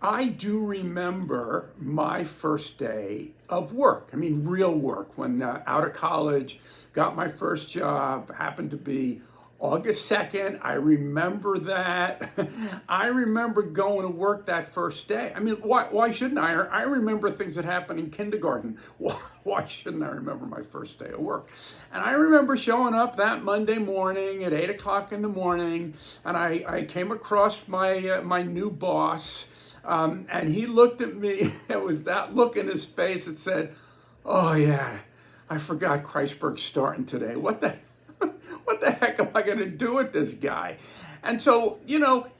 I do remember my first day of work. I mean, real work. When out of college, got my first job, happened to be August 2nd. I remember that. I remember going to work that first day. I mean, why shouldn't I? I remember things that happened in kindergarten. Why shouldn't I remember my first day of work? And I remember showing up that Monday morning at 8 o'clock in the morning, and I came across my new boss. And he looked at me. It was that look in his face that said, "Oh yeah, I forgot Kreisberg's starting today. What the heck am I going to do with this guy?" And so,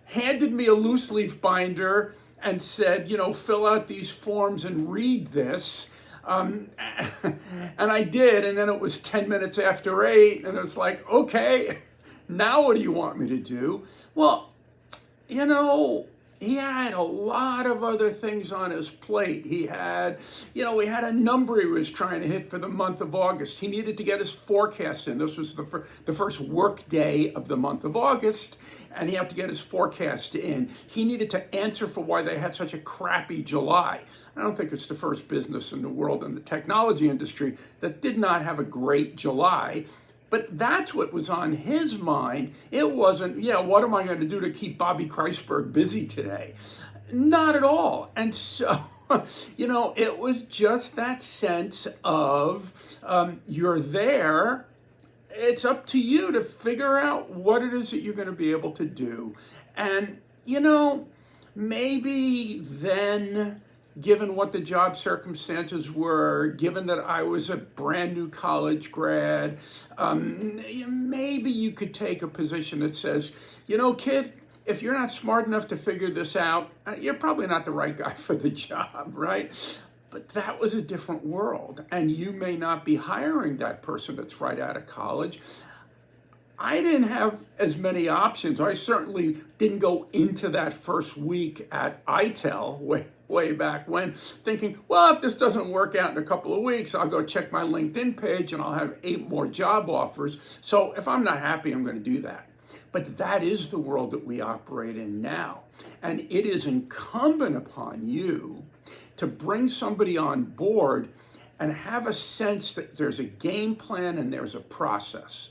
handed me a loose leaf binder and said, fill out these forms and read this. And I did. And then it was 10 minutes after 8. And it's like, okay, now what do you want me to do? Well, he had a lot of other things on his plate. He had a number he was trying to hit for the month of August. He needed to get his forecast in. This was the first work day of the month of August, and he had to get his forecast in. He needed to answer for why they had such a crappy July. I don't think it's the first business in the world in the technology industry that did not have a great July. But that's what was on his mind. It wasn't, what am I going to do to keep Bobby Kreisberg busy today? Not at all. And so, it was just that sense of you're there. It's up to you to figure out what it is that you're going to be able to do. And, maybe then, given what the job circumstances were, given that I was a brand new college grad, maybe you could take a position that says, kid, if you're not smart enough to figure this out, you're probably not the right guy for the job, right? But that was a different world, and you may not be hiring that person that's right out of college. I didn't have as many options. I certainly didn't go into that first week at ITEL way back when thinking, well, if this doesn't work out in a couple of weeks, I'll go check my LinkedIn page and I'll have 8 more job offers. So if I'm not happy, I'm going to do that. But that is the world that we operate in now. And it is incumbent upon you to bring somebody on board and have a sense that there's a game plan and there's a process.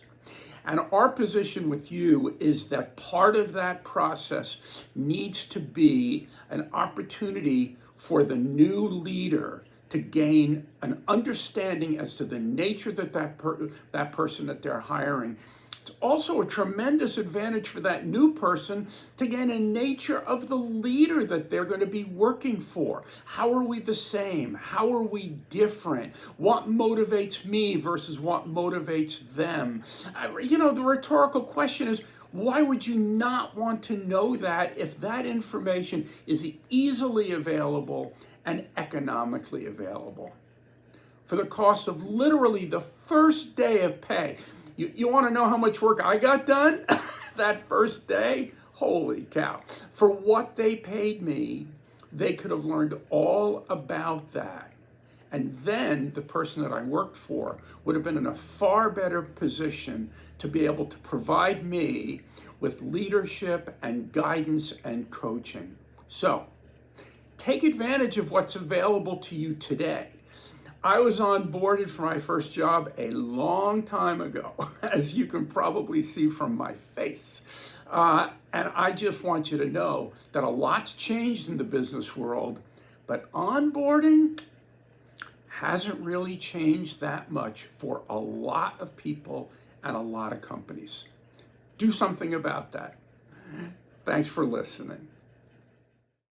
And our position with you is that part of that process needs to be an opportunity for the new leader to gain an understanding as to the nature that that person that they're hiring. It's also a tremendous advantage for that new person to gain a nature of the leader that they're going to be working for. How are we the same? How are we different? What motivates me versus what motivates them? The rhetorical question is, why would you not want to know that if that information is easily available and economically available? For the cost of literally the first day of pay. You want to know how much work I got done that first day? Holy cow. For what they paid me, they could have learned all about that. And then the person that I worked for would have been in a far better position to be able to provide me with leadership and guidance and coaching. So, take advantage of what's available to you today. I was onboarded for my first job a long time ago, as you can probably see from my face. And I just want you to know that a lot's changed in the business world, but onboarding hasn't really changed that much for a lot of people and a lot of companies. Do something about that. Thanks for listening.